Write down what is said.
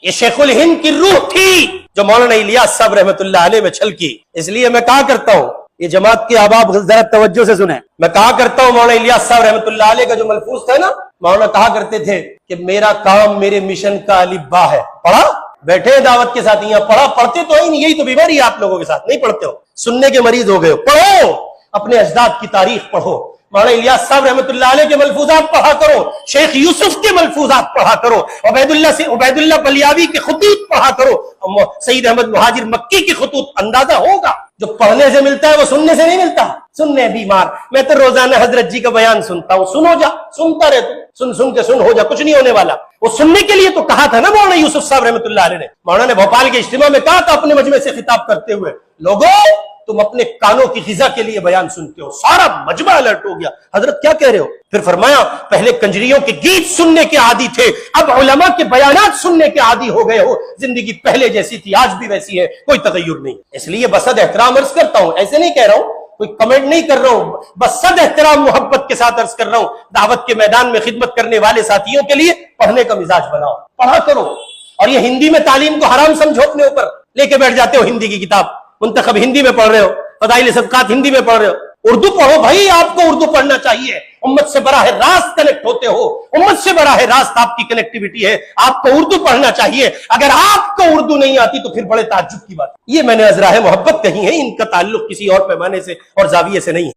یہ شیخ الہند کی روح تھی جو مولانا الیاس صاحب رحمۃ اللہ علیہ میں چھلکی. اس لیے میں کہا کرتا ہوں، یہ جماعت کے احباب ذرا توجہ سے سنیں، میں کہا کرتا ہوں مولانا الیاس صاحب رحمۃ اللہ علیہ کا جو ملفوظ تھا نا، مولانا کہا کرتے تھے کہ میرا کام میرے مشن کا الف با ہے. پڑھا؟ بیٹھے دعوت کے ساتھ یہاں پڑھا، پڑھتے تو ہی نہیں، یہی تو بیماری ہے آپ لوگوں کے ساتھ، نہیں پڑھتے ہو، سننے کے مریض ہو گئے ہو. پڑھو، اپنے اجداد کی تاریخ پڑھو، مولانا الیاس صاحب رحمۃ اللہ علیہ کے ملفوظات پڑھا کرو، شیخ یوسف کے ملفوظات پڑھا کرو، عبید اللہ بلیاوی کے خطوط پڑھا کرو، سید احمد مہاجر مکی کے خطوط. اندازہ ہوگا جو پڑھنے سے ملتا ہے وہ سننے سے نہیں ملتا. سننے بیمار، میں تو روزانہ حضرت جی کا بیان سنتا ہوں، سنو جا، سنتا رہتا، سن کے سن ہو جا، کچھ نہیں ہونے والا. وہ سننے کے لیے تو کہا تھا نا مولانا یوسف صاحب رحمۃ اللہ علیہ نے. مولانا نے بھوپال کے اجتماع میں کہا تھا اپنے مجمع سے خطاب کرتے ہوئے، لوگوں تم اپنے کانوں کی غذا کے لیے بیان سنتے ہو. سارا مجمع الرٹ ہو گیا، حضرت کیا کہہ رہے ہو؟ پھر فرمایا پہلے کنجریوں کے گیت سننے کے عادی تھے، اب علماء کے بیانات سننے کے عادی ہو گئے ہو. زندگی پہلے جیسی تھی آج بھی ویسی ہے، کوئی تغیر نہیں. اس لیے بصد احترام عرض کرتا ہوں، ایسے نہیں کہہ رہا ہوں، کوئی کمنٹ نہیں کر رہا ہوں، بس صد احترام محبت کے ساتھ عرض کر رہا ہوں، دعوت کے میدان میں خدمت کرنے والے ساتھیوں کے لیے پڑھنے کا مزاج بناؤ، پڑھا کرو. اور یہ ہندی میں تعلیم کو حرام سمجھو، اپنے اوپر لے کے بیٹھ جاتے ہو ہندی کی کتاب، منتخب ہندی میں پڑھ رہے ہو، فضائل صدقات ہندی میں پڑھ رہے ہو. اردو پڑھو بھائی، آپ کو اردو پڑھنا چاہیے. امت سے براہ راست کنیکٹ ہوتے ہو، امت سے براہ راست آپ کی کنیکٹیویٹی ہے، آپ کو اردو پڑھنا چاہیے. اگر آپ کو اردو نہیں آتی تو پھر بڑے تعجب کی بات. یہ میں نے ازراہ محبت کہی ہے، ان کا تعلق کسی اور پیمانے سے اور زاویے سے نہیں ہے.